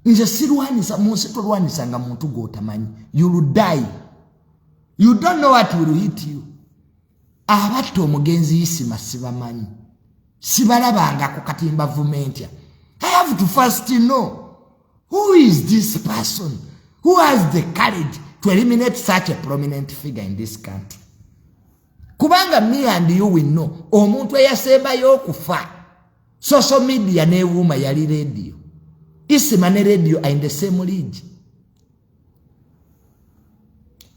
nje sirwanisa munsi tolwanisa nga muntu gotamanyi. You will die. You don't know what will hit you. Abato omugenzi Isima sibamanyi. Sibalabanga ku katimba vumentya. I have to first know who is this person who has the courage to eliminate such a prominent figure in this country. Kubanga me and you will know omuntu eyasembayo okufa social media neewuma yali radio. Isima ne radio are in the same league.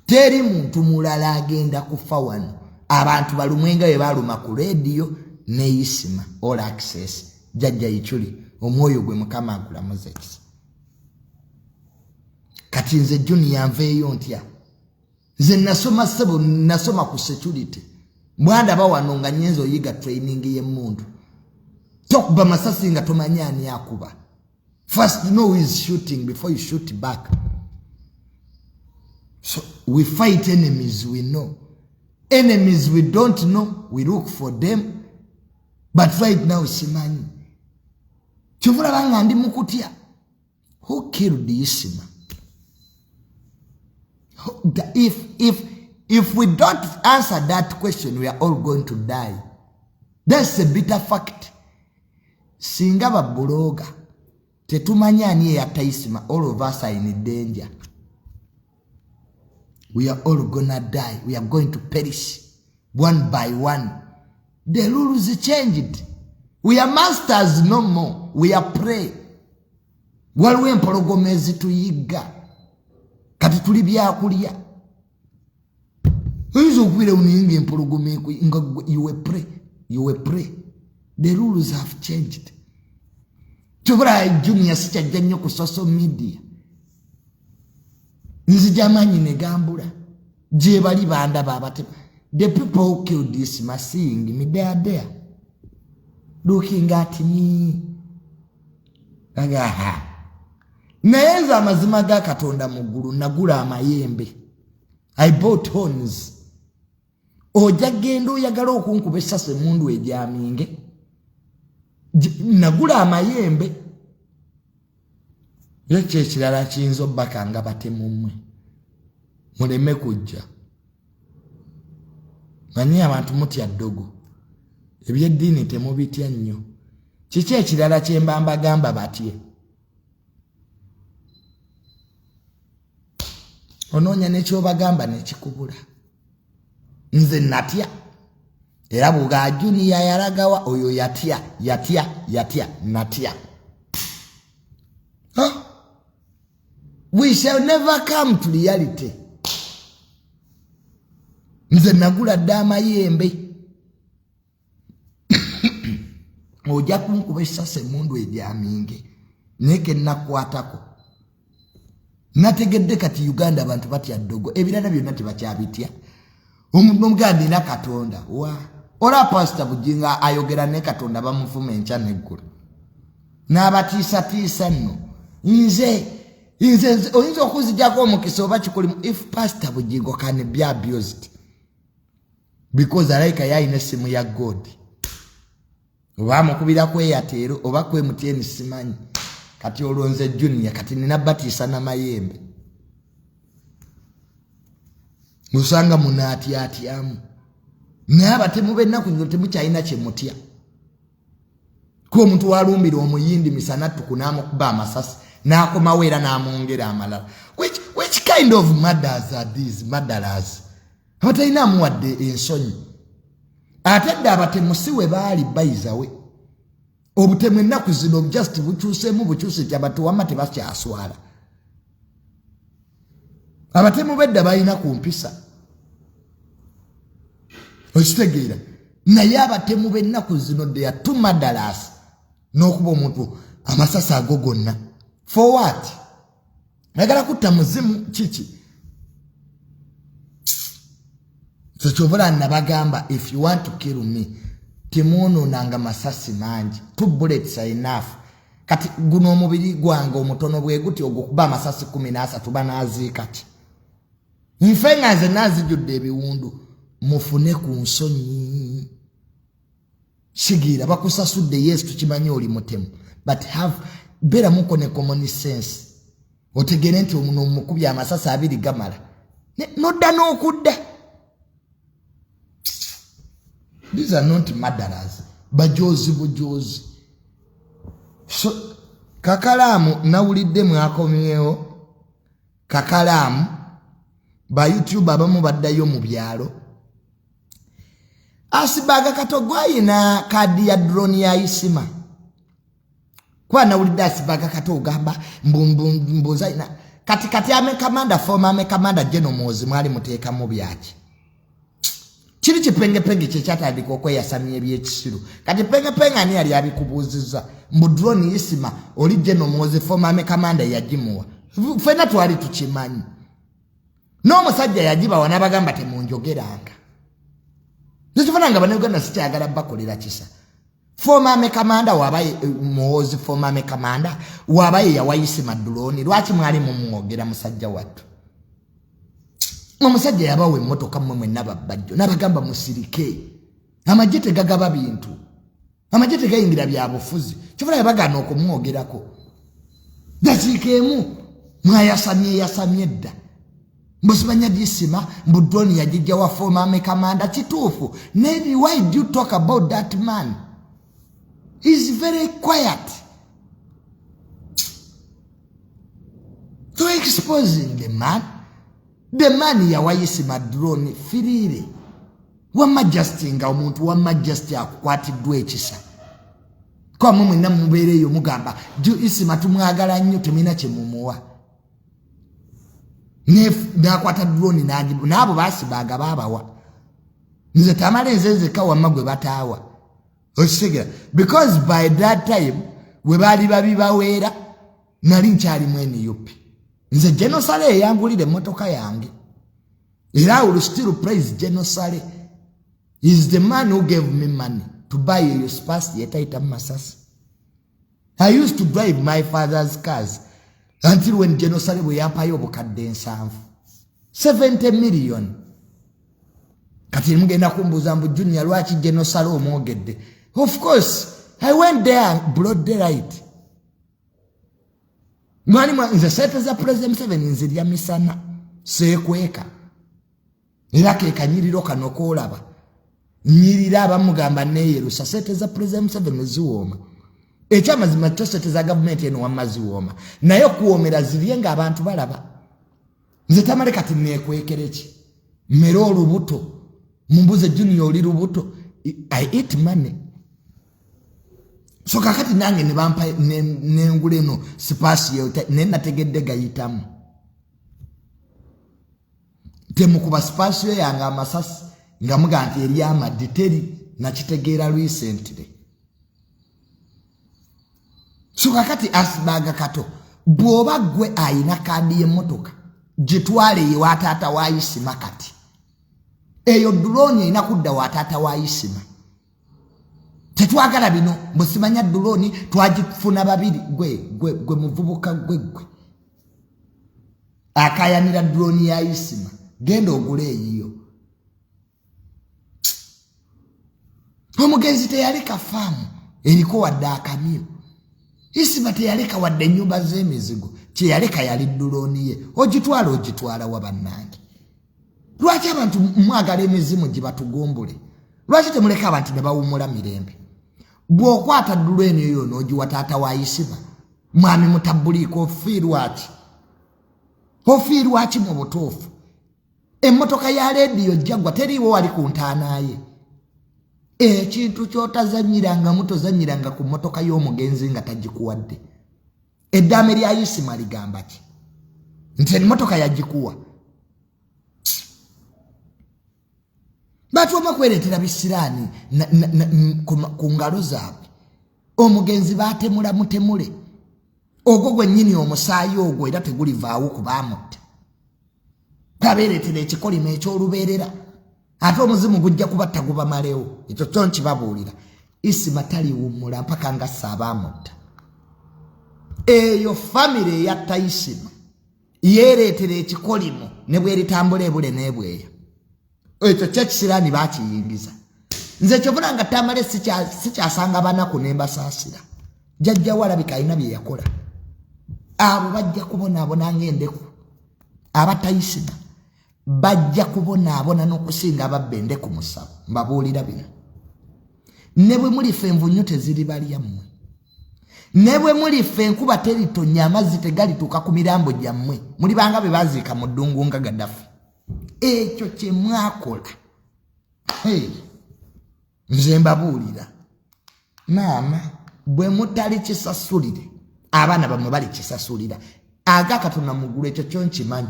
Teri muntu mulala agenda kufa wano. Abantu balumwenga we baluma ku radio ne Isima all access jajja ichuli omwoyo gwe mukama agula muzeki. Kati nze Junior nveeyo ntya. Nze nasoma sebo nasoma ku security. Mwanda bawano nga nyenzo yiga training y'emundu. Tokuba masasi nga tomanyani akuba. First know who is shooting before you shoot back. So we fight enemies we know. Enemies we don't know, we look for them. But right now simanyi. Chuvula banga ndi mukutia. Who killed Isima? If we don't answer that question, we are all going to die. That's a bitter fact. Singa babuloga tetumanyani ya Isima, all of us are in danger. We are all gonna die. We are going to perish one by one. The rules changed. We are masters no more. We are prey. Walwe empologomezi tuyiga. Kati tuli byakulya. Oyizo kubira uninge empologome you were prey. You were prey. The rules have changed. Chobra Junior sichajja nnyo ku social media. Nzijamanyi ne gambula. Je bali banda babate. The people who killed this seeing me there. Looking at me. Agaha. Naeza amazima ga Katonda muguru nagula amayembe. I bought horns. Oja gendo yagala okunkubesa se mundu ejaminge. Nagula amayembe. Yeche ekirala kiyinza bakanga batemumwe. Muleme kujja. Manyi abantu mutya ddogo. Ebyeddiini temubitya nnyo. Kiki ekirala kyembamba gamba batye. Onoonya nekyobagamba nekikubula. Nze natya. Era buga Junior yalagawa oyo yatya natya. Huh? We shall never come to reality. Nze nagula dama yembe. Oja kunkubesa se mundu ejaminge. Neke nakwatako. Nategedde kati Uganda abantu batya ddogo. Ebirala byonna tebakyabitya. Omuntu omugandi na Katonda. Wa. Ora Pastor Bujinga ayogera ne Katonda bamufuma enkya neggulu. N'abatiisa nno. Nze oyinza okuzijjako omukisa oba kikulimu. If Pastor Bujingo can be abused because alaika yayina essimu ya God. Oba mukubira kweyatero oba kwemuteni simanyi. Kati olonze Junior kati nina batiisa na mayembe. Musanga munaatyamu. N'abatemu bennaku nyo temukyalina kye mutya. Ko omuntu walumbira omuyindi misana tukunaamukuba amasasi n'akomawo era n'amwongera amalala. Which kind of murders are these murderers? Abatalinamu wadde ensonyi. Ate dda abatemu si we baali bayizawe. Obutemu ennaku zino just bukyuseemu bukyuse abantu wamma tebakyaswala. Abatemu bedda balina ku mpisa. Okitegeera. Naye abatemu b'ennaku zino they are too murderers. N'okuba omuntu amasasi ago gonna. For what? Nagala kutta muzimu kiki? So kyobula nabagamba if you want to kill me temuonoonanga masasi mangi. 2 bullets are enough. Kati guno omubiri gwange omutono bwe guti ogukuba amasasi 13 banaaziika ki? Nfe nga nze naazijjudde ebiwundu mufune ku nsonyi. Sigira bakusasudde yes tukimanyi oli mutemu. But have bera muko ne common sense otegere nti omuno omukubya amasasa abiri gamala nodda n'okudda. These are not murderers bajozi bujozi. So kakalamu nawulidde mwakomyewo kakalamu ba YouTube abamu baddayo mu byalo asibaga katogwayi na kadi ya drone ya isima kwa nawulidde asibaga katogamba mbumbuza ina katikati ame kamanda former ame kamanda genomozi mwali muteeka mu byaki kiri kipengepenge kyatandika okweyasamya ebyekisiru kati pengepenge ani yali abikubuuziza mu drone isima oli genomozi former ame kamanda yagimuwa fena twali tukimanyi n'omusajja yagiba wanabagamba temunjogeranga nikifananga baneganda sikyagala bakolera kisa former ame kamanda wabaye muhozi former ame kamanda wabaye yawayisima drone lwaki mwali mumwogera musajja wattu omusajja yabawe emmotoka mmwe nababajjo nabagamba musirike amajete gagaba bintu amajete gayingira byabufuzi kifuna yabagana okumwogerako dakiikeemu mwayasamye dda mbusibanya disima mbudroni yajijja wa former ame kamanda kituufu maybe why do you talk about that man? He's very quiet. So exposing the man yawayisima drone firire wa majesty nga omuntu wa majesty akwatiddwa ekisa kwa mumwe namubeereyo mugamba ju isima tumwagala nnyo tumina kyemumuwa nakwata drone nagibu nabo basibaga babawa nze Tamale nzenze kawa magwe bataawa osigira because by that time we bali babibaweera nali nkyali mwene yupi nze Genosale yangulire motoka yange era will still praise Genosale. Is the man who gave me money to buy your space yetaita masasi. I used to drive my father's cars until when Genosale we yapayo bukadde nsanvu 70 million. Kati mugenda kumbuza mbu Junior lwaki Genosale omwogedde. Of course I went there broad daylight. Mwani nze sete za President 7 nzirya misana sekweka irake kanyiriro kanokolaba nyirira abamugamba neyerusa sete za President 7 ziwoma ekyamazima sete za government eno wamaziwoma nayo kuomera ziryenga abantu balaba nze Tamale kati nekwekereki mero olubuto mumbuze Junior oli lubuto I eat money. So kakati nange ne bampa nenguleno spasi yote nena tegedde gayitamu temu kuba spasi yanga amasasi nga muganti eri amaditeri na kitegeera recently. So kakati asibaga kato bwoba gwe ayina kadi y'emmotoka gitwale ye watata wayisima kati eyo drone ina kudda watata wayisima tetwagala bino musimanya drone twagifuna babiri gwe muvubuka gwe akayanira drone ya isima genda ogule eyiyo omugenzi teyaleka famu eriko wadde akamyo isima teyaleka wadde ennyumba z'emizigo kyeyaleka yali drone ye ogitwala wabannange. Lwaki abantu mwagala emizimu gibatugombole? Lwaki temuleka abantu ne bawumula mirembe? Bwokwata drone eyo n'ogiwa taata wayisima mwami mutabuliko ofiirwaki mu butuufu? Emmotoka ya leediyo jagwa teriiwo wali ku ntaanaye. Ekintu kyotazanyiranga mutozanyiranga ku mmotoka y'omugenzi nga tagikuwadde. Eddaame lya Isima ligamba ki? Nti emmotoka yagikuwa. Batu omakweretera bisirani ku ngalo zaabwe. Omugenzi baatemula mutemule. Ogwo gwennyini omusaayi ogwo era tegulivaawo kubaamutte. Babeeretera ekikolimo eky'olubeerera. Ate omuzimu gujja kubatta gubamalewo. Ekyo kyo nkibabuulira. Isima taliwummula mpaka nga saabamutta. Eyo famire eyatta Isima yeeretera ekikolimo ne bweritambula ebule n'ebweya. Ekyo kyekisirani bakiyingiza. Nze kyovula nga Tamale sikyasanga banaku ne mbasaasira. jajja walabika alina bye yakola abo bajja kubonaabona ng'endeku abatayisima bajja kubonaabona n'okusinga ababba endeku mu ssabo mbabuulira bino ne bwe mulifa envunyu teziribalya mmwe ne bwe mulifa enkuba teritonya amazzi tegalituuka ku mirambo gyammwe mulibanga be baaziika mu ddungu nga Gaddafi ekyo kye mwakola nze mbabuulira maama bwe mutali kisasulire abaana bamwe bali kisasulira aga Katonda muggulu ekyo kyo nkimanyi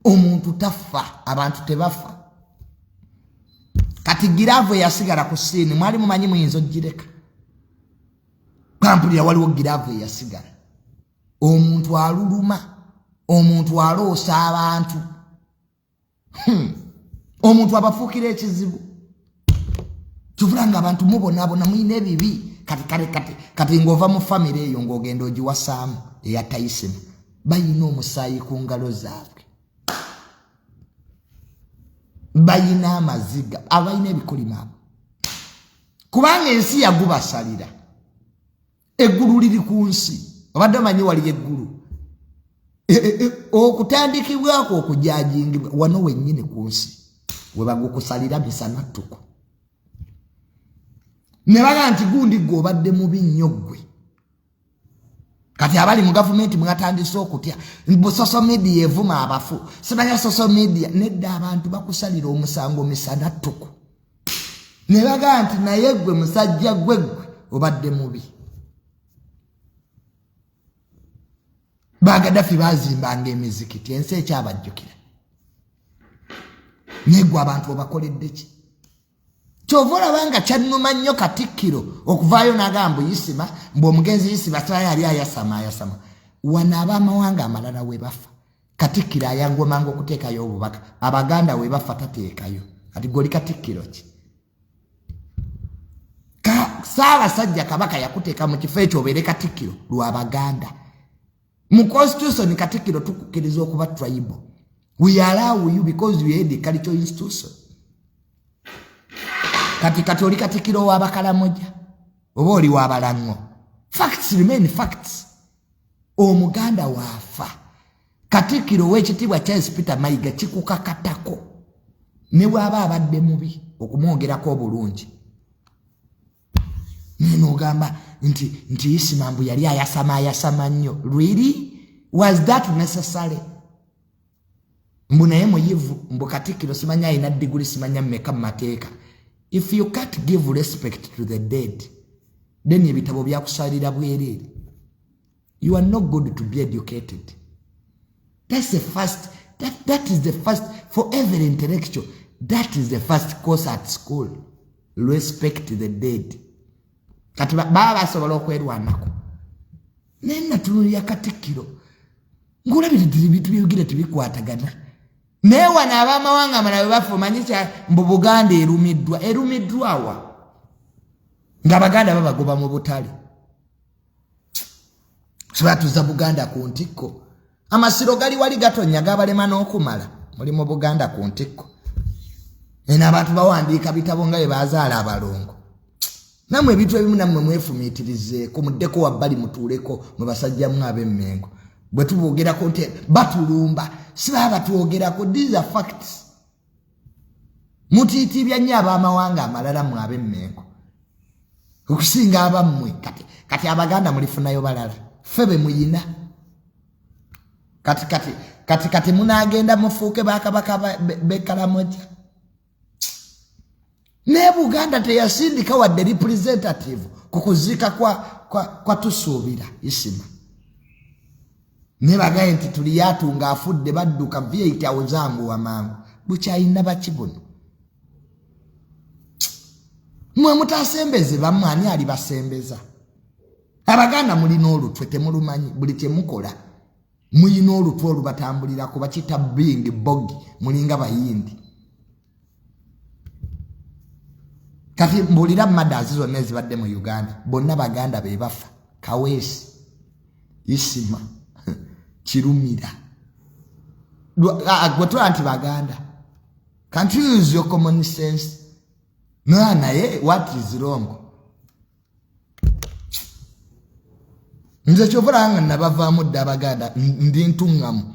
omuntu tafa abantu tebafa kati giraavu eyasigala ku siini mwali mumanyi muyinza ogireka kampulira waliwo giraavu eyasigala omuntu aluluma omuntu aloosa abantu omuntu abafuukira ekizibu kivula nga abantu mubonaabona muyina ebibi kati ng'ova mu famire eyo ng'ogenda ogiwasaamu eyatayisemu bayina omusaayi ku ngalo zaabwe bayina amaziga abayina ebikolima abo kubanga ensi yagubasalira eggulu liri ku nsi obadde omanyi wali eggulu okutandikibwako okujajingibwa wano wennyini ku nsi we bagukusalira misana ttuku ne baga nti gundi gwe obadde mubi nnyo ggwe kati abali mu gavumenti mwatandise okutya social media evuma abafu simanya social media nedda abantu bakusalira omusango misana ttuku ne baga nti naye ggwe musajja ggwe obadde mubi Gaddafi bazimbanga emizikiti ensi ekyabajjukira negwe abantu obakoledde ki kyova olabanga kyannuma nnyo Katikkiro okuvaayo n'agamba Isima ng'omugenzi Isima taya yali ayasama wano ab'amawanga amalala we bafa Katikkiro ayangomanga okuteekayo obubaka Abaganda we bafa tateekayo kati goli Katikkiro ki Ssaabasajja Kabaka yakuteeka mu kifo ekyo obeere Katikkiro lw'Abaganda mu constitution Katikkiro tukukkiriza okuba tribal we allow you because you had the cultural institution kati oli Katikkiro w'Abakalamoja oba oli w'Abalango facts remain facts omuganda waafa Katikkiro w'ekitiibwa Charles Peter Mayiga kikukakatako ne bw'aba abadde mubi okumwogerako obulungi neno ogamba nti Isima mbu yali ayasama nnyo really was that necessary mbu naye muyivu mbu Katikkiro simanya alina diguli simanya mmeka mu mateeka if you can't give respect to the dead then ebitabo byakusalira bwereere you are not good to be educated that's the first that is the first for every intellectual that is the first course at school respect the dead kati baba basobola okwerwanako nena tunulya Katikkiro ngulabira bitu byogera tibikwatagana newana abamawanga amalawe bafu manyisa mbu Buganda erumiddwawa nga Baganda babagoba mu butale sobatuza Buganda ku ntikko amasiro gali wali gatonya gabalema n'okumala muli mu Buganda ku ntikko ena abantu bawandiika bitabo nga bye bazaala abalongo namwe ebintu ebimu nammwe mwefumiitirize ku muddeko wabbali mutuuleko mwe basajjamu ab'emmengo bwe tubogerako nti batulumba si baba batwogerako these are facts mutiitibya nnyo ab'amawanga amalala mu ab'emmengo okusinga abammwe kati Abaganda mulifunayo balala ffe be muyina kati munaagenda mufuuke bakabaka b'Ekalamoja ne Buganda teyasindika wadde representative kukuziika kwa tusuubira Isima ne bagaye nti tuli yatunga afudde badduka V8 awozangu wamangu bukyayina bakibuno mwe mutasembeze bammwe ani ali basembeza Abaganda mulina olutwe temulumanyi buli kye mukola muyina olutwe olubatambulira kuba kita bing bogi mulinga bayindi kati mbulira madazi zonna ezibadde mu Uganda bonna Baganda be bafa Kaweesi Isima Kirumira gwetula nti Baganda can't you use your common sense naye what is wrong? Nze kyovulanga nabavaamu dda Abaganda ndi ntungamu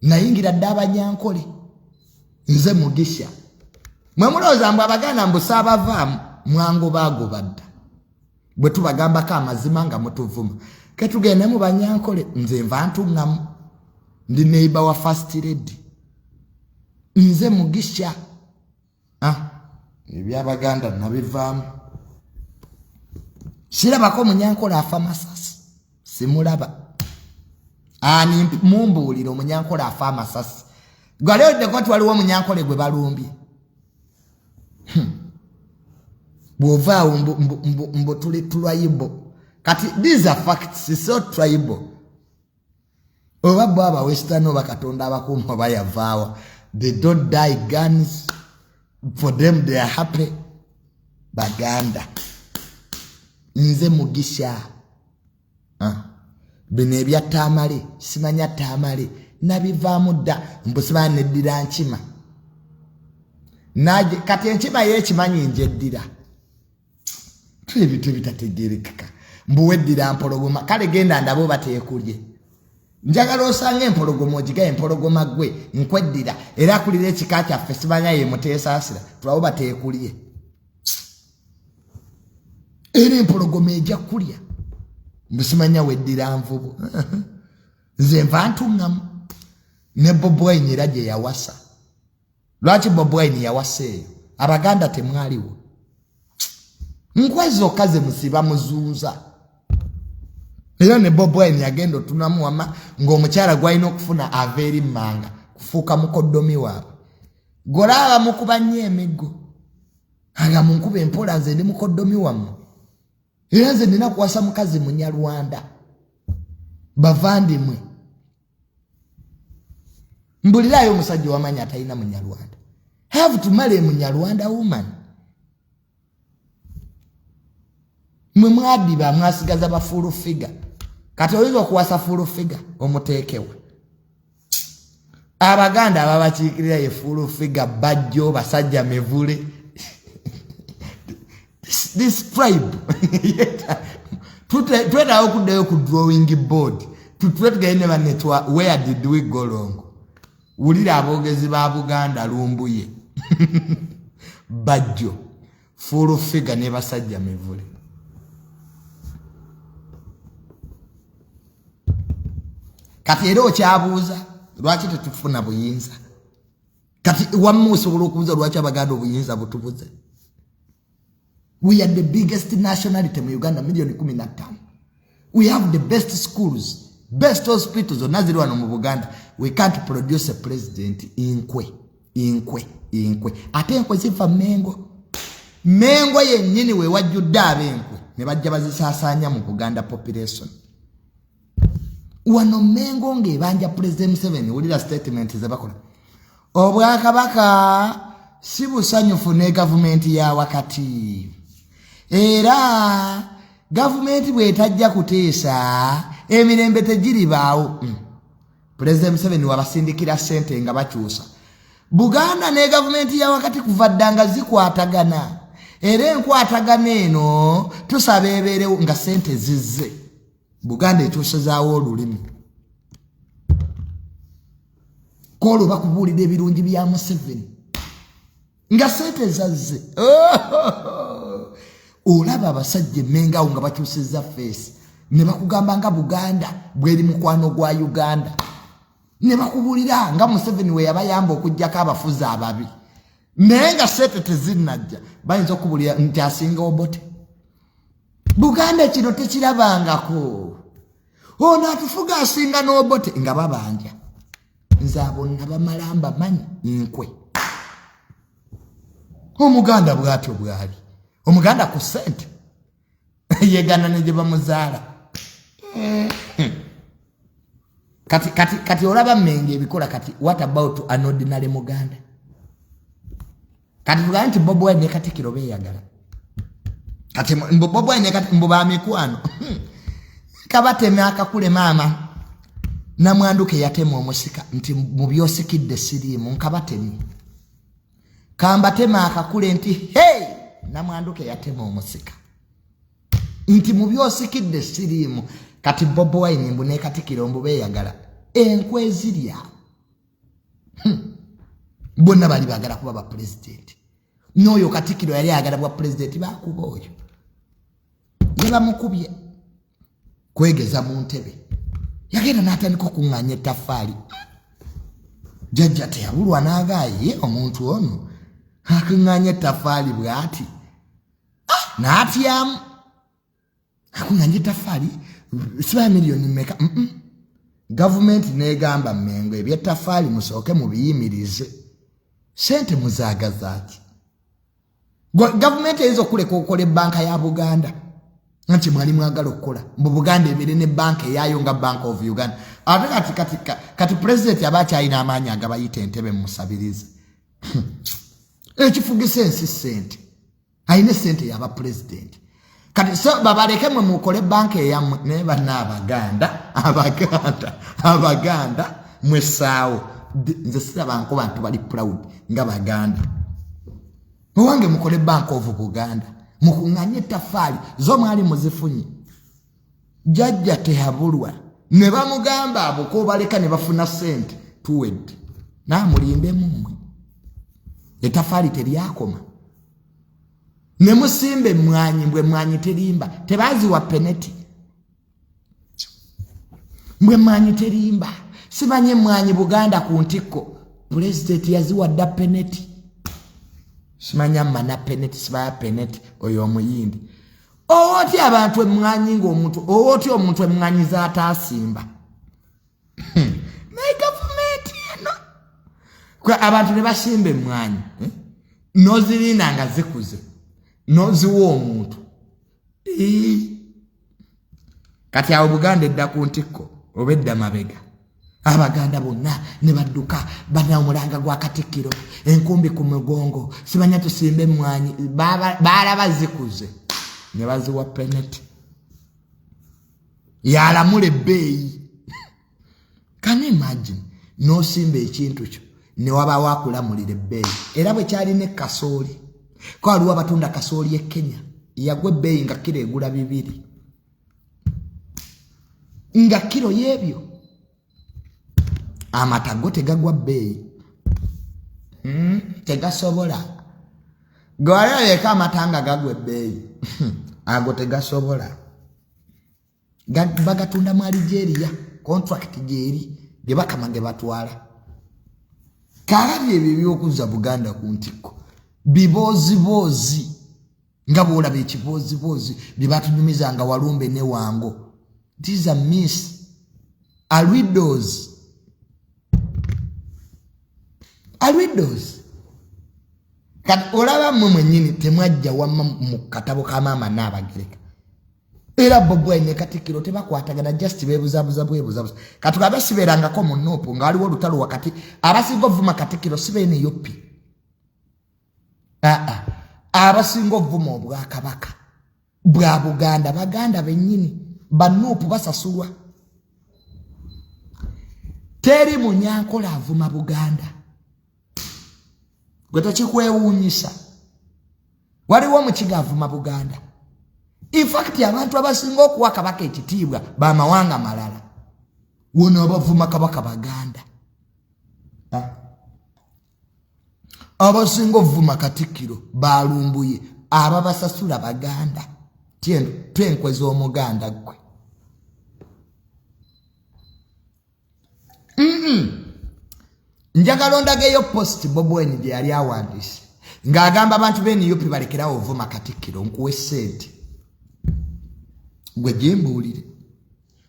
nayingira dda Abanyankole nze mugisha mwe mulowooza mbu Abaganda mbu saabavaamu mwango baagoba dda bwe tubagambako amazima nga mutuvuma ketugende mu Banyankole nze nva ntungamu ndi neighbor wa first lady nze mugisha eby'Abaganda nabivaamu sirabako Munyankole afa Masasi simulaba ani mumbuulira Omunyankole afa Masasi gwaleoddeko nti waliwo Munyankole gwe balumbye bw'ovaawo mbu tuli tribal kati these are facts so tribal oba bo aba western oba Katonda abakuuma bayavaawa they don't die guns for them they are happy Baganda nze mugisha bino ebya Tamale simanya Tamale nabivaamu dda mbusiba neddira nkima naje kati enkima yekimanyi njeddira ebintu ebitategeerekeka mbuweddira mpologoma kale genda ndabo bateekulye njagala osanga empologoma ogigaye empologoma gwe nkweddira era akulira ekika kyaffe simanya ye muteesaasira tulabo bateekulye era empologoma ejja kulya mbusimanya weddira nvubu nze nva ntungamu ne Bobi Wine era gye yawasa lwaki Bobi Wine yawasa eyo Abaganda temwaliwo nkwezo kaze musiba muzunza era ne Bobi Wine yagenda otunamu wama ng'omukyala gwalina okufuna aveeri mmanga kufuuka mukoddomi waabwe golaba mukuba nnyo emiggo aga munkuba empola nze ndi mukoddomi wammwe era nze nina kuwasa mukazi Munyarwanda bavandimwe mbulirayo omusajja wamanya atalina Munyarwanda have to marry Munyarwanda woman mwe mwadiba mwasigaza ba full figure kati oyinza okuwasa full figure omuteekewa Abaganda ababakiikirira ye full figure bajjo basajja mevule this tribe twetaawo okuddayo ku drawing board tutwetugende banetwa where did we go wrong wulira aboogezi ba Buganda lumbuye bajjo full figure ne basajja mevule kati era okyabuuza lwaki tetufuna buyinza kati wamu osobola okubuuza lwaki Abaganda obuyinza butubuze we are the biggest nationality in Uganda, 15,000,000. We have the best schools, best hospitals. Onazirwano mu Buganda. We can't produce a president inkwe. Ate enkwe zifa Mengo. Mengo yennyini we wajjudde abenkwe ne bajja bazisaasanya mu Buganda population. Wano Mengo ng'ebanja President Museveni wulira statement ze bakola. Obwakabaka si busanyufu ne gavumenti ya wakati. Era gavumenti bwetajja kuteesa emirembe tegiribaawo President Museveni wabasindikira ssente nga bakyusa Buganda ne gavumenti ya wakati kuvaddanga zikwatagana era enkwatagana eno tusaba ebeerewo nga ssente zizze Buganda ekyusizaawo olulimi kolo bakubuulira ebirungi bya Museveni nga ssente zazze olaba abasajja emmengawo nga bakyusizza face ne bakugamba nga Buganda bweri mukwano gwa Uganda ne bakubulira nga Museveni we yabayamba okujjako abafuzi ababi naye nga ssente tezinnajja bayinza okubulira nti asinga Obote Buganda kino tekirabangako ono atufuga asinga n'Obote nga babanja nze abonna bamalamba manyi nkwe Omuganda bwatyo bwali Omuganda ku ssente yegana ne gye bamuzaala kati olaba Menge ebikola kati what about an ordinary Muganda kati tugaa nti Bobi Wine ne Katikkiro beeyagala kati Bobi Wine kati mbu bamikwano kabateme akakule maama namwanduke yatema omusika nti mu byosikidde siriimu nkabatemi kambatema akakule nti hey namwanduke yatema omusika nti mu byosikidde siriimu kati Bobi Wine mbune Katikkiro mbu beeyagala enkwe zirya bonna bali baagala kuba bapulezidenti n'oyo Katikkiro yali ayagala bwa pulezidenti baakuba oyo ne bamukubye kwegeza mu ntebe yagenda n'atandika okuŋŋaanya ettaffaali jjajja teyabulwa n'agaaye omuntu ono akuŋŋaanya ettaffaali bw'ati n'atyamu akuŋŋaanya ettaffaali siba miliyoni mmeka gavumenti n'egamba Mmengo eby'ettaffaali musooke mubiyimirize sente muzaagazaaki gavumenti eyinza okuleka okukola ebbanka ya Buganda nti mwali mwagala okukola mu Buganda emere ne banka eyayo nga Bank of Uganda ate kati pulezidenti aba akyalina amaanyi agabayita entebe mumusabirize ekifugisa ensi sente ayina sente yaba pulezidenti kati so babaleke mwe mukole banka eyammwe naye banna abaganda mwesaawo nze siraba nko bantu bali proud nga Baganda owange mukole Bank of Buganda mukuŋŋaanye ettaffaali zo mwali muzifunye jjajja tehabulwa ne bamugamba abo ko baleka ne bafuna sente tuwedde naamulindemu mmwe ettaffaali teryakoma ne musimbe mmwanyi mbwe mmwanyi terimba tebaaziwa peneti mbwe mmwanyi terimba simanye mmwanyi Buganda ku ntikko pulezidenti yaziwa dda peneti simanya mana peneti sibaya peneti oyo omuyindi oti abantu emmwanyi ng'omuntu oti omuntu emmwanyi zaataasimba naye gavumenti eno abantu ne basimba emmwanyi nozirinda nga zikuze noziwa omuntu kati awo Buganda edda ku ntikko oba edda mabega Abaganda bonna ne badduka bana omulanga gwa Katikkiro enkumbi ku mugongo simanya tusimbe emmwanyi baalaba zikuze ne baziwa peneti yalamula ebbeeyi can you imagine nosimba ekintu kyo ne wabaawo akulamulira ebbeeyi era bwe kyalina ekasooli ko waliwo abatunda kasooli e Kenya yagwa ebbeeyi nga kiro egula 2 nga kiro y'ebyo amatago tegagwa bbeeyi tegasobola gwalabeka amatanga gagwa ebbeeyi ago tegasobola bagatunda mu Algeria contract gyeri gye bakama ge batwala kalabi ebyo by'okuzza Buganda ku ntikko biboozibozi nga bw'olaba ekiboozibozi bye batunyumizanga Walumbe ne Wango these are myths are riddles kati olaba mmwe mwennyini temwajja wamma mu katabo ka maama n'Abagereka era Bobi Wine ne Katikkiro tebakwatagana just beebuzabuza kati abasiberangako mu Nuupu nga waliwo olutalo wakati abasinga ovuma Katikkiro si beene yoppi abasinga ovuma Obwakabaka bwa Buganda Baganda bennyini Banuupu basasulwa teri Munyankola avuma Buganda gweta kikwewuunyisa waliwo Mukiga avuma Buganda in fact abantu abasinga okuwa Kabaka ekitiibwa bamawanga malala wona abavuma Kabaka Baganda abasinga ovuma Katikkiro balumbuye ababasasula Baganda twenkwe z'Omuganda gwe njagala ondageyo post Bobi Wine gye yali awandiise ng'agamba abantu b'eni yupi balekerawo ovuma Katikkiro nkuwe ssente gwe gyembuulire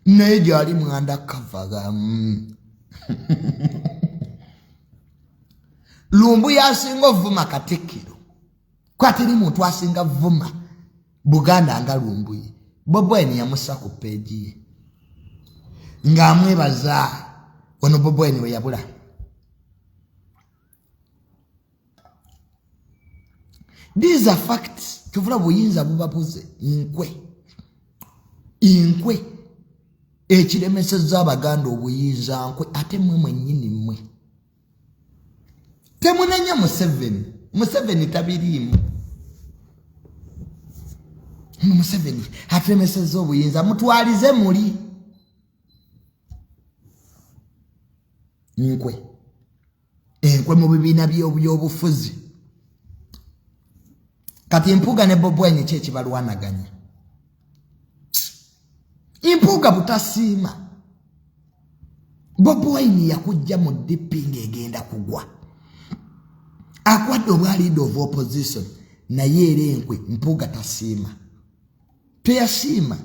naye gyali mwanda kavaga lumbu yasinga ovuma Katikkiro kwateri muntu asinga vuma Buganda nga lumbuye Bobi Wine yamussa ku peegi ye ng'amwebaza ono Bobi Wine we yabula these are facts tuvula buyinza bubabuze inkwe ekiremesezza Abaganda obuyinza nkwe ate mmwe mwennyini mmwe temunenya Museveni tabiriimu Museveni atremesezza obuyinza mutwalize muli enkwe mu bibiina by'obufuzi kati Mpuuga ne Bobi Wine kye kibalwanaganya Mpuuga butasiima Bobi Wine yakujja mu DP ng'egenda kugwa akwadde obwa leader of opposition naye era enkwe Mpuuga tasiima teyasiima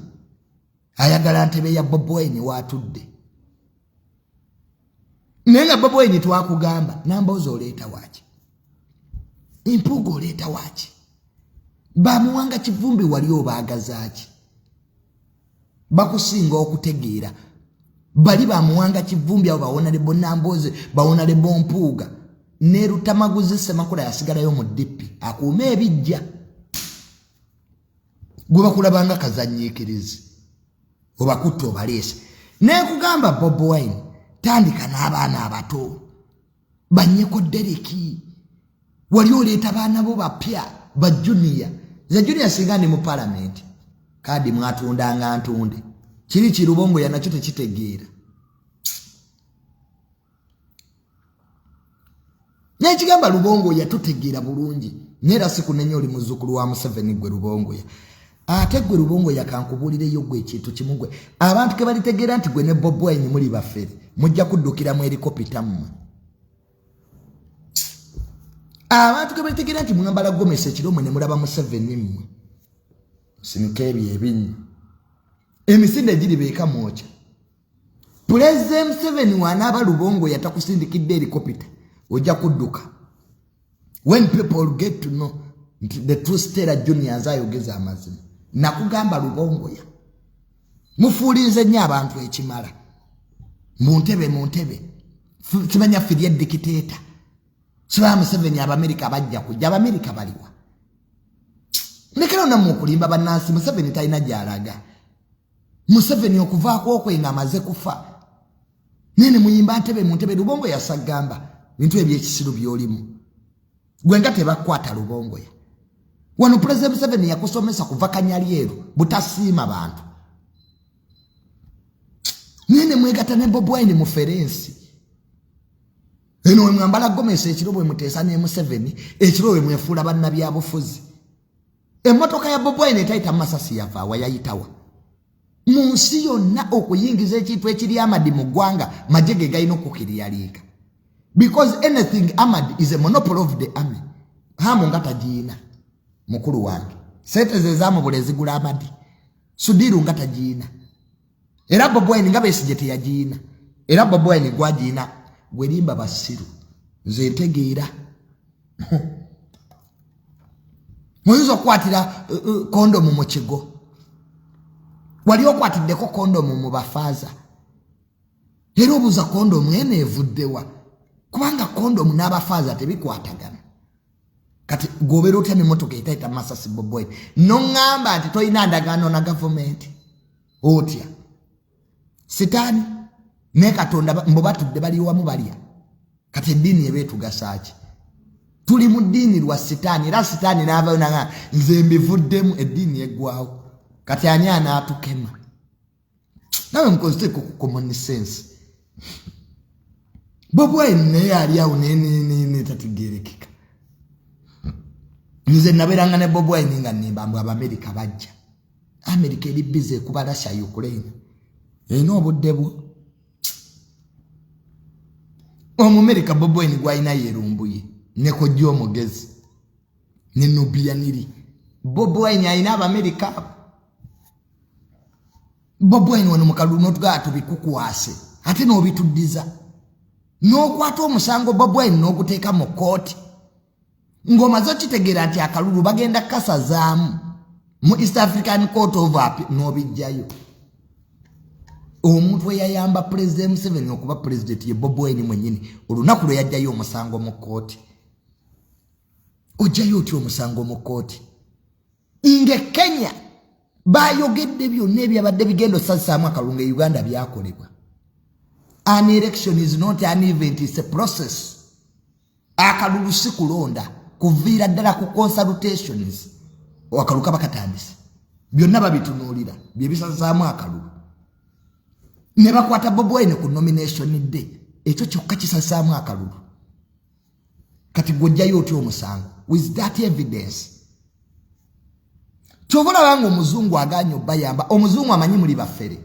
ayagala ntebe ya Bobi Wine waatudde nenga Bobi Wine twakugamba nambozo oleeta waki Mpuuga oleeta waki bamuwanga kivumbi wali obaagazaaki bakusinga okutegeera bali bamuwanga kivumbi abo bawona lebo namboze bawona lebo Mpuuga ne Rutamaguzi Semakula yasigalayo mu DP akuuma ebijja gwe bakulabanga kazanyiikirizi obakutta obaleese nekugamba Bobi Wine tandika n'abaana abato banyeko Dereki wali oleeta baana bo bapya ba junior za junior singa ndi mu parliament kadi mwatundanga ntunde kiri kirubongo ya nakyo tekitegeera nekigamba lubongo ya tutegeera bulungi nera sikunenya oli muzukulu wa Museveni gwe lubongo ya ate gwe lubongo ya kankubulire yo gwe ekintu kimugwe abantu ke balitegeera nti gwe ne Bobi Wine muli bafere mujja kuddukira mu helicopter mmwe abantu ke balitegeera nti mwambala Gomesi ekiro mwe ne mulaba Museveni mmwe sinikebi ebinyi emisinde giri beeka moja President Museveni wanaaba lubongo yatakusindikidde helicopter ojja kudduka when people get to know the true Stella Juniors ayogeza amazima nakugamba lubongo ya mufuulize nnyo abantu ekimala muntebe kimanya firi dictator siba Museveni Abamerika bajja kujja Abamerika baliwa nekero namwe okulimba bannansi Museveni talina gyalaga Museveni okuvaako okwenga amaze kufa nene muyimba ntebe muntebe lubongo yasagamba bintu ebyekisiru byolimu gwenga tebakwata lubongo ya wano President Museveni yakusomesa kuva Kanyalyeru butasiima bantu nene mwegata ne Bobi Wine mu ferensi eno we mwambala Gomesi ekiro bwe muteesa ne Museveni ekiro we mwefuula banna byabufuzi emmotoka ya Bobi Wine etayita Masasi yava wayayitawa mu nsi yonna okuyingiza ekintu ekiri amadi mu ggwanga majege galina okukiriyaliika because anything Ahmad is a monopoly of the army hamu ngatajiina mukulu wange sente ze zamu bulezi gula Ahmad sudiru ngatajiina era Bobi Wine ngabe sijete yajiina era Bobi Wine gwajiina gwelimba basiru nze ntegeera muyinza okwatira kondomu mu kigo wali okwatiddeko kondomu mu bafaaza era obuuza kondomu eno evuddewa kubanga kondomu n'abafaaza tebikwatagana kati gobera otya n'emmotoka etayita Masasi Bobi Wine noŋŋamba nti toyina ndagaano na gavumenti otya sitaani ne Katonda mbo batudde bali wamu balya kati eddiini ebeetugasaaki tuli mu ddiini lwa sitaani era sitaani n'avayo nanga nze mbivuddemu eddiini eggwawo kati ani anaatukema nawe mukoziteeko ku common sense Bobi Wine naye ali awo netategeerekeka nze nabeeranga ne Bobi Wine nga nimba mbu Abamerika bajja Amerika eri bize kuba Russia Ukraine eno obudde bwo Omumerika Bobi Wine gwalina yerumbuye ne kojja omugezi ne Nubia niri Bobi Wine alina Abamerika Bobi Wine wano mukalu n'otugaatu bikukwase ate n'obituddiza n'okwata omusango Bobi Wine n'oguteeka mu kooti ng'omaze okitegeera nti akalulu bagenda kasazaamu mu East African Court of Appeal n'obijjayo omuntu eyayamba President Museveni okuba president ye Bobi Wine mwennyini olunaku lwe yajjayo omusango mu kooti ojjayo otya omusango mu kooti inge Kenya bayogedde byonna ebyabadde bigenda osazaamu akalungu e Uganda byakolebwa an election is not an event, it's a process akalulu si kulonda kuviira ddala ku consultations wakaluka bakatandise byonna babitunuulira bye bisazaamu akalulu ne bakwata Bobi Wine ku nomination day ekyo kyokka kisazaamu akalulu kati gwojjayo otyo omusango with that evidence chobola wangu omuzungu aganya bayamba omuzungu amanyi muli bafere.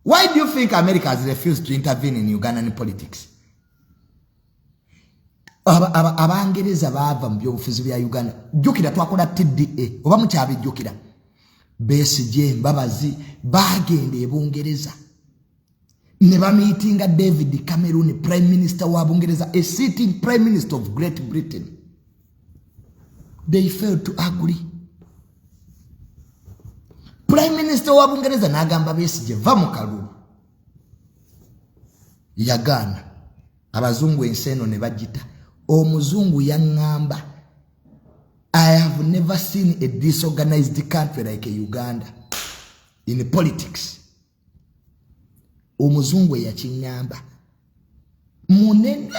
Why do you think America has refused to intervene in Ugandan politics? Abangereza bava mu byobufuzi bya Uganda jukira twakola TDA oba mukyabe jukira Besigye Mbabazi bagende Bungereza ne bamitinga David Cameron prime minister wa Bungereza, a sitting prime minister of Great Britain. They failed to agree. Prime minister wa Bungereza nagamba Besigye va mu kalulu yagana abazungu enseno ne bagita omuzungu yangamba I have never seen a disorganized country like Uganda in politics. Omuzungu yakinyamba munene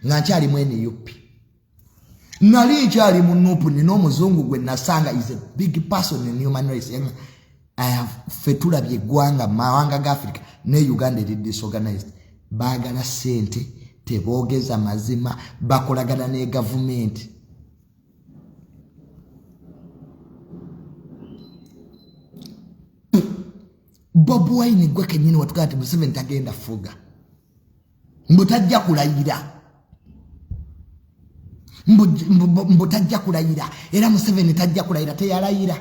nganchali mwene yupi nali nchali munupu nino omuzungu gwe nasanga is a big person in human rights. I have fetula byegwanga mawanga ga Africa ne Uganda is disorganized. Bagala sente tebogeza mazima bakolagana ne government. Bobi Wine gwe kenyini watukati Museveni tagenda fuga mbutajja kulayira mbutajja kulayira era Museveni tajja kulayira teyalayira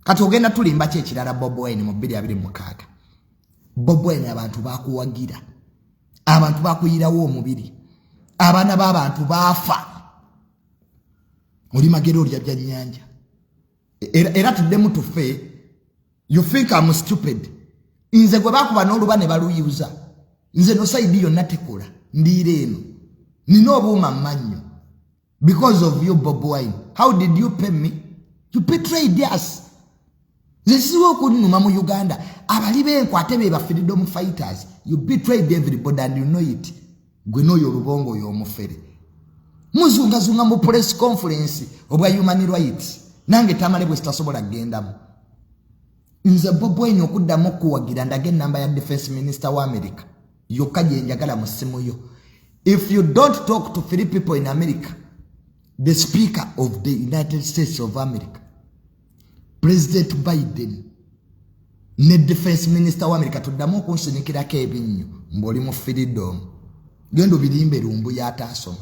kati ogenda tulimba kye kirala Bobi Wine mu 2026. Bobi Wine abantu bakuwagira abantu bakuyirawo omubiri abana b'abantu bafa oli magero lya byanyanja era tuddemu tufe. You think I'm stupid? Nze gwe bakuba n'oluba ne baluyuza nze no side yonna tekola ndiire eno nina obuuma mmanyo because of you Bobi Wine. How did you pay me? You betrayed us. Nze siwo okunnuma mu Uganda abali b'enkwate be ba freedom fighters. You betrayed everybody and you know it. Gwe n'oyo olubongo oyo omufere muzungazunga mu press conference obwa human rights nange Tamale bwe sitasobola kugendamu. Nze Bobi Wine okuddamu kuwagira ndage namba ya defense minister wa America yokka gye njagala mu ssimu yo. If you don't talk to 3 people in America, the speaker of the United States of America, President Biden, ne defense minister wa America tuddamu okunsinikirako ebinnyo mboli mu freedom gendo birimbe lumbu yatasoma.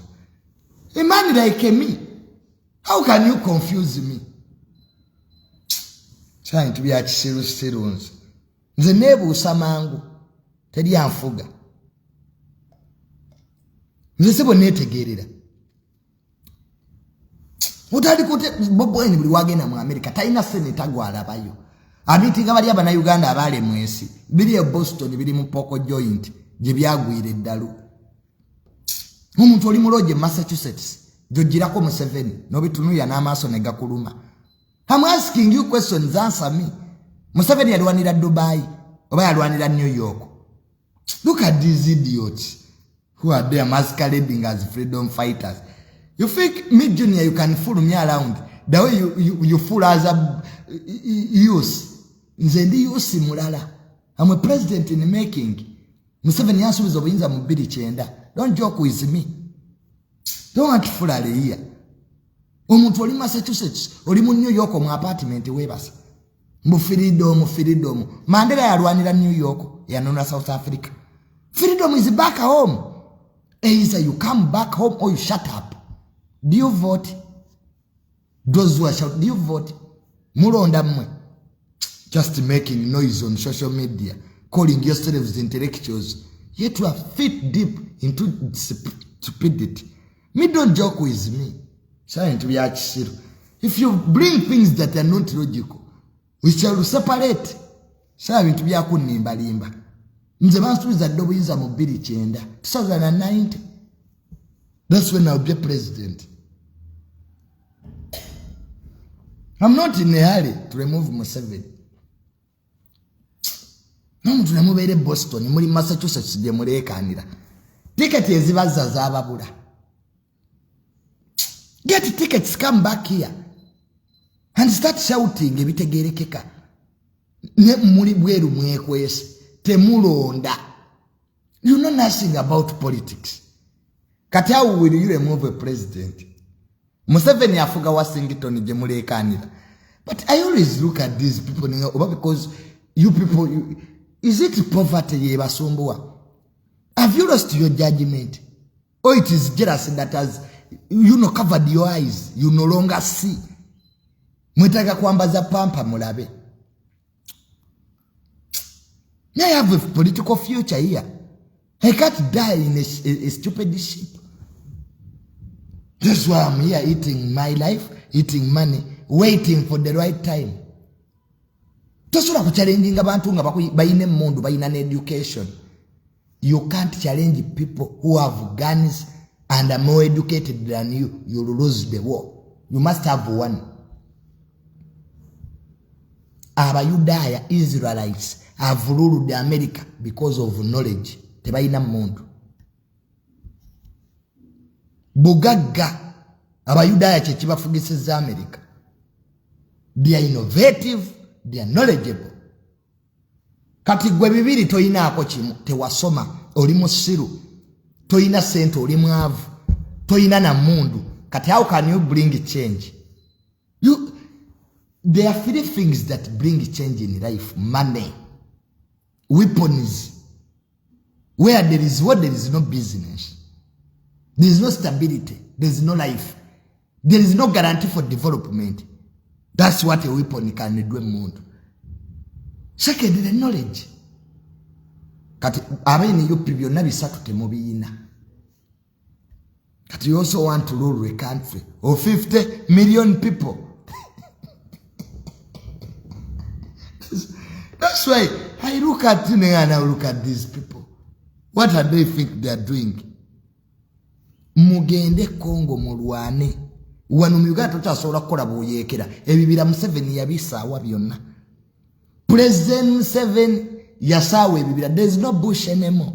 A man like me, how can you confuse me? Trying to be a chisiru nze nebuusa mangu teri anfuga nze sebo netegerera utali kute Bobi Wine buli wagenda mu America taina senator gwalabayo abitinga bali abana Uganda abale mwesi bili e Boston bili mu Poko joint gye byagwire eddalu omuntu oli muloje Massachusetts jogirako Museveni no bitunuya n'amaaso ne gakuluma. I'm asking you questions, answer me. Museveni yalwanira Dubai oba yalwanira New York. Look at these idiots who are there masquerading as freedom fighters. You think me Junior you can fool me around the way you fool as a youth. Nze ndi youth mulala. I'm a president in the making. Museveni yasubiza obuyinza mu 2009. Don't joke with me. Don't want to fool here. Omuntu oli Massachusetts oli mu New York mu apartment webasa mu freedom Mandela yalwanira New York yanona South Africa. Freedom is back home. Either you come back home or you shut up. Do you vote? Those who are shout, do you vote? Mulonda mmwe just making noise on social media calling yourselves intellectuals yet you are fit deep into stupidity. Me don't joke with me. Trying to be a chisiru. If you bring things that are not logical, we shall separate. Trying to be a kunimba limba. Nze bansubiza dobuyinza mu 2009. 2090. That's when I'll be president. I'm not in a hurry to remove Museveni. No, to remove Boston, muri Massachusetts, de murekanira. Ticket ezibaza zababula. Get tickets, come back here. and start shouting ebitegerekeka ne muri bweru mwekwese temulonda. You know nothing about politics. Kati how will you remove a president? Museveni afuga Washington jemulekanira. But I always look at these people because you people, is it poverty ye basumbua? Have you lost your judgment? Or it is jealousy that has, covered your eyes. You no longer see. Mwetaka kuambaza pampa mulabe. May I have a political future here. I can't die in a stupid ship. That's why I'm here eating my life, eating money, waiting for the right time. Tosobola kuchallenging abantu nga bayine mundu bayina education. You can't challenge people who have guns and are more educated than you. You'll lose the war. You must have one. Abayudaya Israelites have ruled America because of knowledge. Tebayina mundu. Bugaga abayudaya kye kibafugisiza America. They are innovative, they are knowledgeable. Kati gwe bibiri toyina ako kimu, tewasoma, oli musiru, toyina sente, oli mwavu, toyina na mundu. Kati how can you bring change? There are three things that bring change in life: money, weapons. Where there is what, there is no business. There is no stability. There is no life. There is no guarantee for development. That's what a weapon can do. Mundu. Second, the knowledge. Kati abeni yopi byonna bisatu temubiyina. Kati you also want to rule a country of 50 million people. That's why I look at you and I look at these people. What do they think they are doing? Mugende Congo mulwane. Wanu Uganda tutasobola kukola buyekera. Ebibira Museveni yabisaawa byonna. President Museveni yasaawa ebibira. There is no bush anymore.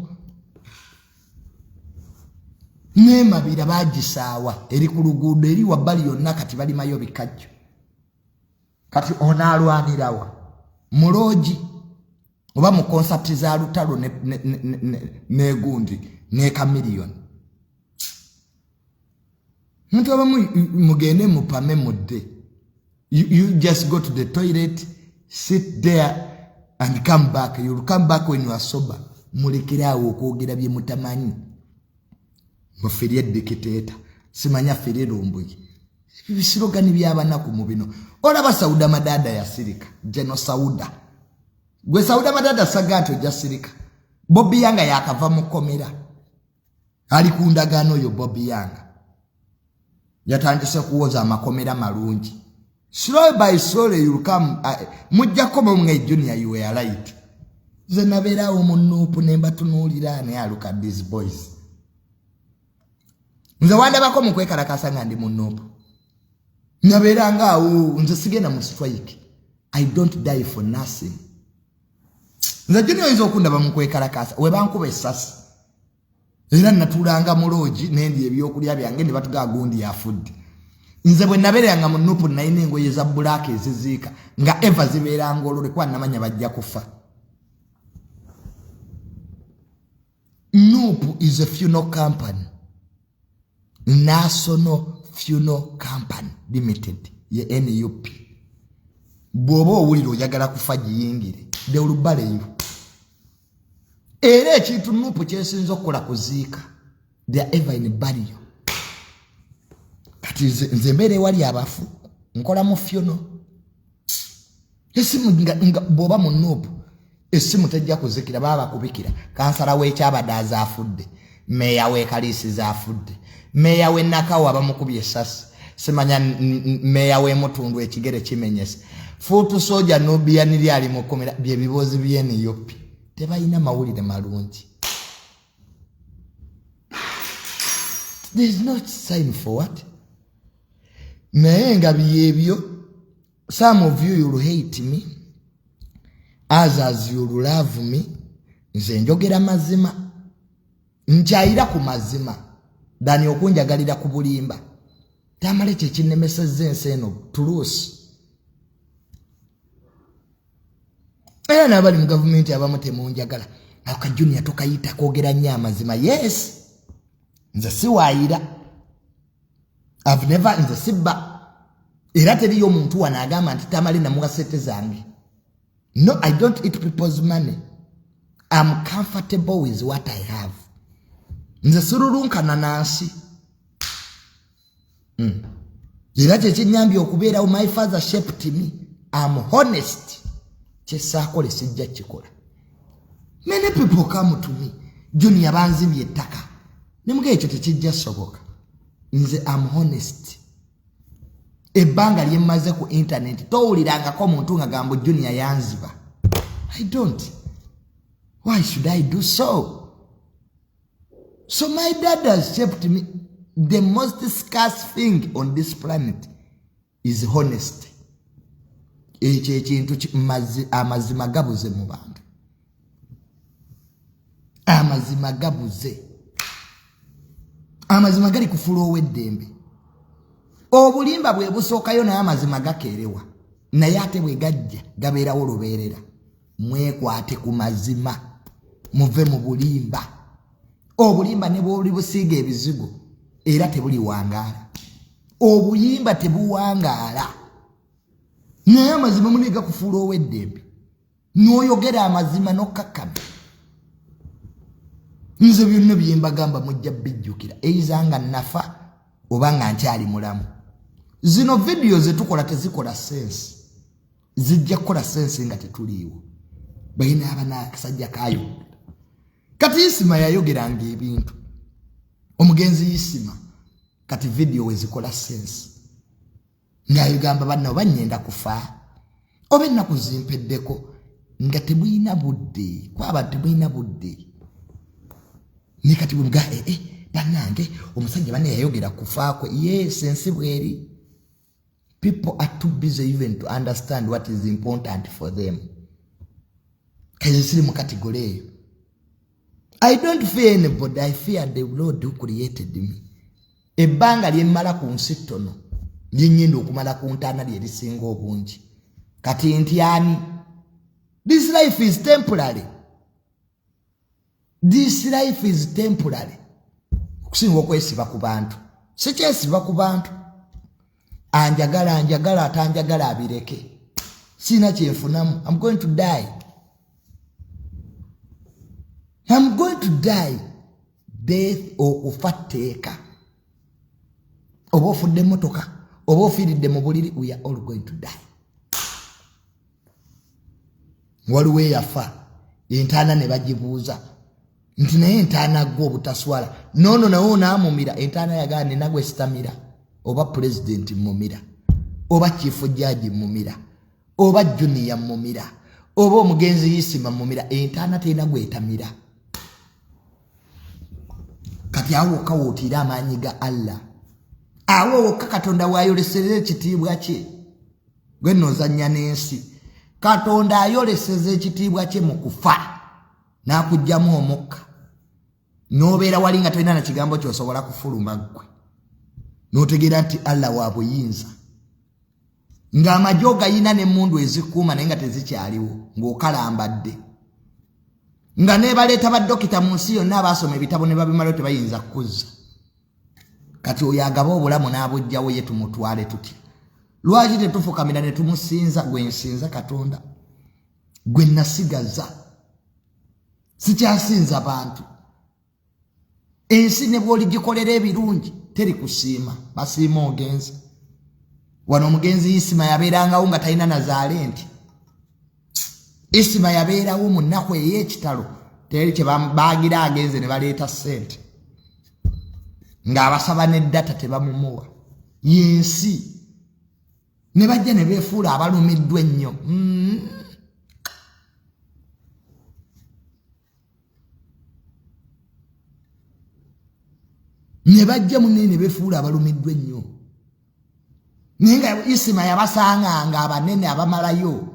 Nema bira bagisaawa. Eri ku luguudo eri wabbali yonna kati balimayo bikajjo. Kati onaalwanirawa. Muloji oba mu concert za lutalo ne gundi ne kamiliyoni. Muntu abamu mugende mupame mudde. You just go to the toilet, sit there and come back. You'll come back when you are sober. Mulekerawo okwogera bye mutamanyi. Mufirie dictator. Simanya fire romboyi. Bisirogani by'abanaku mu bino. Olaba Sauda Madada ya sirika. Jeno Sauda. Gwe Sauda Madada saganto ja sirika. Bobi Yanga yakava mukomera. Ali kundagano yo Bobi Yanga. Yatandise kuwoza amakomera malungi. Slow by slowly you come. Mujja koma mwe junior you were right. Zenabera omunupu nemba tunulirane. I look at these boys. Nze wanda bako mukwekalakasa nga ndi munupu. Naberanga nze sigenda mu strike. I don't die for nothing. Nze junior izo okundaba mukwekalakasa we bankuba essasi. Era natulanga muloji nendi ebyokulya byange ne batuga gundi ya food. Nze bwe naberanga mu nupu nayine engoye za black eziziika nga eva ziberanga olole kwa namanya bajja kufa. Nupu is a funeral company. National Funeral Company Limited. Ye NUP. Bwoba owulira oyagala kufa giyingire. De olubale yo. Era ekintu nupu kyesinza okukola kuziika. They are ever in burial. Kati nze mbere wali abafu. Nkola mu funeral. Esimu nga bwoba mu nupu. Esimu tejja kuzikira baba kubikira. Kansala w'ekyabadde azaafudde. Meya w'ekalisi zaafudde. Meya we nakawa bamukubye essasi. Semanya meya we mutundu ekigere kimenyese. Futu soja nobia nili ali mukomera bye bibozi byene yopi. Tebayina mawulire malungi. There is no sign for what? Naye nga byebyo. Some of you will hate me. Others you will love me. Nze njogera mazima. Njaira ku mazima. Dani okunjagalira ku bulimba. Tamale kye kinnemesezza ensi eno tuluusi. era n'abali mu gavumenti abamu temunjagala aka Junior tokayita kwogera nnyo amazima. Yes, nze siwaayira, I've never nze sibba, era teriyo omuntu wano agamba nti Tamale namuwa sente zange. No, I don't eat people's money. I'm comfortable with what I have. Nze sirulunkana nansi. Era kyekinyambye okubeerawo. My father shaped me. I'm honest. Kyesaakola sijja kikola. Many people come to me. Junior banzimye ettaka. Nemuga ekyo tekijja soboka. Nze I'm honest. Ebbanga lyemmaze ku internet towulirangako omuntu nga gambo Junior yanziba. I don't. Why should I do so? So my dad has shaped me. The most scarce thing on this planet is honesty. Ekyo ekintu amazima gabuze mu bantu. Amazima gabuze. Amazima gali kufuula ow'eddembe. Obulimba bwe busookayo naye amazima gakeerewa. Naye ate bwe gajja gabeerawo lubeerera. Mwekwate ku mazima. Muve mu bulimba. Obulimba ne bw'oli busiiga ebizigo era tebuli wangaala. Obuyimba tebuwangaala. Naye amazima muniga kufuula ow'eddembe. N'oyogera amazima n'okkakama. Nze byonna bye mbagamba mujja bijjukira. Eiza nga nafa oba nga nkyali mulamu. Zino video zetukola tezikola sense. Zijja kukola sense nga tetuliiwo. Bayina abana akasajja kayo. Kati Isima yayogeranga ebintu. Omugenzi Isima kati video wezikola sense. Ngayogamba banna banyenda kufa. Obe nakuzimpeddeko nga tebuyina budde. Kwaba tebuyina budde. Ni kati bumuga banange omusajja banne yayogera kufaako. Yes, sense bweri. People are too busy even to understand what is important for them. Kazi siri mu category eyo. I don't fear anybody. I fear the Lord who created me. Ebbanga lyemmala ku nsi ttono lyennyenda okumala ku ntaana lye lisinga obungi. Kati ntyani? This life is temporary. This life is temporary. Okusinga okwesiba ku bantu. Sikyesiba ku bantu. Anjagala atanjagala abireke. Sina kyenfunamu. I'm going to die. I'm going to die. Death okufa tteeka. Oba ofudde emmotoka, oba ofiiridde mu buliri, we are all going to die. Waliwo eyafa, entaana ne bagibuuza nti naye entaana gwe obutaswala. Noono nawe onaamumira, entaana yagala nenagwe sitamira. Oba president mumira, oba chief judge mumira, oba Junior mumira, oba omugenzi Isima mumira, entaana tena gwetamira. Kati awo kawootira amaanyi ga Allah. Awo Katonda wayoleseze ekitiibwa kye. Gwe nozannya n'ensi. Katonda ayoleseze ekitiibwa kye mu kufa. N'akugyamu omukka. N'obeera wali nga tolina na kigambo ky'osobola kufuluma ggwe. N'otegeera nti Allah wa buyinza. Ng'amajjo gayina n'emmundu ezikuuma naye nga tezikyaliwo ng'okalambadde. Nga nebaleeta baddokita mu nsi yonna abaasoma ebitabo ne babimalayo tebayinza kuzza. Kati oyo agaba obulamu n'abujjawo ye tumutwale tuti. Lwaki tetufukamira ne tumusinza? Gwe nsinza Katonda. Gwe nasigaza. Sikyasinza bantu. Ensi ne bw'oligikolera ebirungi teri kusiima. Basiima ogenzi. Wano omugenzi Isima yabeerangawo nga talina Nazalenti. Isima yabeerawo mu nnaku ey'ekitalo. Teri kye baagira agenze ne baleeta ssente. Ng'abasaba n'eddata tebamumuwa. Yensi. Ne bajja ne beefuula abalumiddwa ennyo. Ne bajja munne ne beefuula abalumiddwa ennyo. Naye nga Isima yabasanganga abanene abamalayo.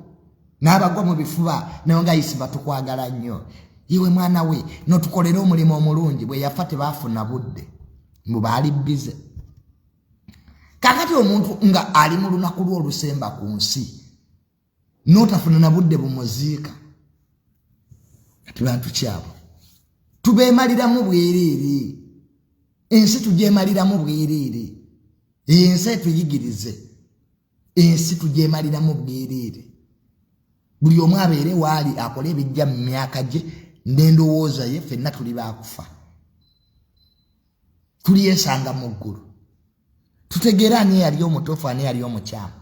N'abagwa mu bifuba naye nga Isima tukwagala nnyo. Iwe mwana we n'otukolera omulimu omulungi. Bwe yafa tebaafuna budde. Mbu baali bize. Kakati omuntu nga ali mu lunaku lw'olusemba ku nsi n'otafuna na budde bumuziika kati bantu kyabo tubemaliramu bwerere ensi tujemaliramu bwerere ensi tuyigirize ensi tujemaliramu bwerere buli omu abeere waali akole ebijja mu myaka gye n'endowooza ye ffenna tuli baakufa tuliyesanga mu ggulu tutegeera ani yali omutuufu ani yali omukyamu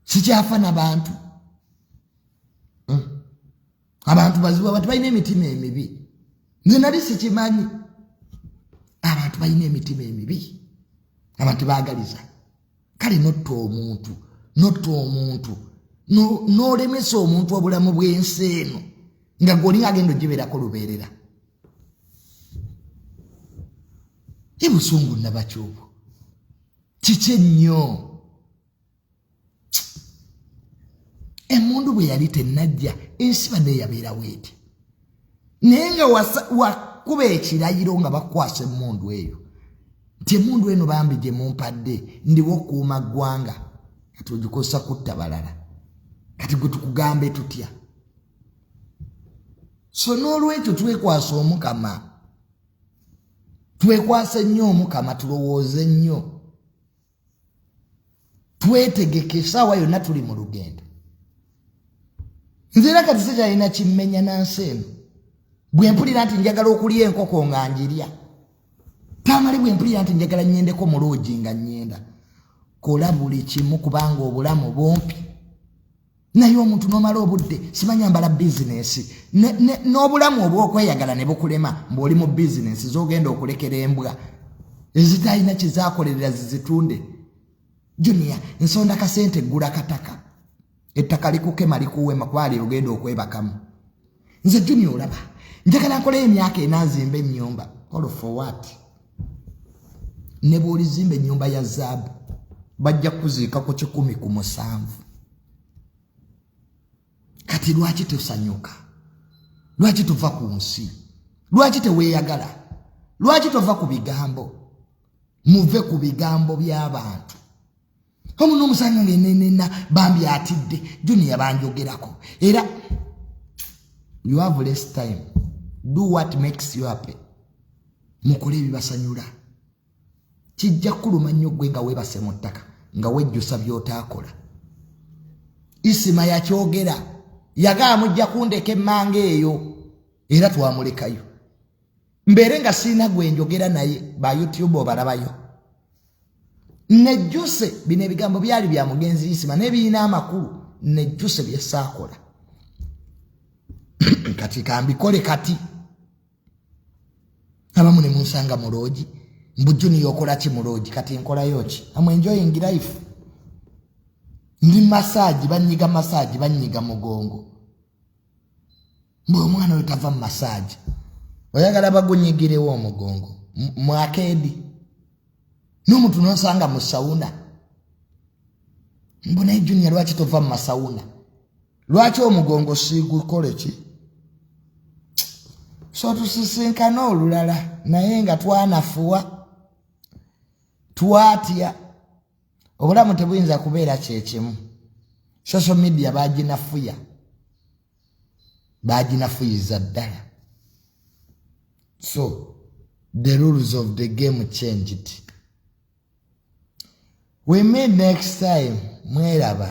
sikyafa n'abantu abantu bazibu abantu balina emitima emibi nze nali sikimanyi abantu balina emitima emibi abantu baagaliza kale notta omuntu n'olemesa omuntu obulamu bw'ensi eno nga gwolinga agenda ogibeerako lubeerera ebusungu nabakyobo kiki ennyo emundu bwe yali tennajja ensi badde yabeerawo eti naye nga wakuba ekirayiro nga bakwasa emundu eyo nti emundu eno bambi gye mumpadde ndiwo okuuma ggwanga kati ogikosa kutta balala kati gwe tukugambe tutya so n'olwekyo twekwasa omukama twekwase nnyo omukama tulowooze nnyo twetegeke essaawa yonna tuli mu lugendo nzira kati sikyalina kimmenya nansi eno bwe mpulira nti njagala okulya enkoko nga njirya Tamale bwe mpulira nti njagala nnyendeko mu loogi nga nnyenda kola buli kimu kubanga obulamu bumpi naye omuntu n'omala obudde simanyambala bizinesi n'obulamu obw'okweyagala ne bukulema mbw'oli mu bizinesi z'ogenda okulekera embwa ezitalina kizaakolerera zizitunde Junior ensonda kasente gula kataka ettaka likukema likuwema kwali ogenda okwebakamu nze Junior olaba njagala nkola emyaka enanzimba ennyumba all for what ne bw'olizimba ennyumba ya zaabu bajja kuziika ku 10 ku 7 kati lwaki tusanyuka lwaki tuva ku nsi lwaki teweeyagala lwaki tova ku bigambo muve ku bigambo by'abantu omu n'omusanga ng'enenena bambi atidde Junior banjogerako era you have less time do what makes you happy mukole ebibasanyula kijja kuluma nnyo gwe nga weebase mu ttaka nga wejjusa by'otaakola isima yakyogera yagaa mujja kundeka emmanga eyo era twamulekayo mbeere nga sirina gwe njogera naye ba YouTube obalabayo nejjuse bino ebigambo byali bya mugenzi isima n'ebiyina amakulu nejjuse bye saakola kati kambikole kati abamu ne munsanga mu loogi mbu Junior okola ki mu loogi kati nkolayo ki am enjoying life ndi massage banyiga mugongo mbu omwana oyo tava mu massage oyagala bagunyigirewo omugongo mwakedi n'omuntu n'osanga mu sawuna mbu naye Junior lwaki tova mu masawuna lwaki omugongo sigukole ki so tusisinkana olulala naye nga twanafuwa twatya obulamu tebuyinza kubeera kyekimu social media baginafuyiza ddala so the rules of the game changed we meet next time mweraba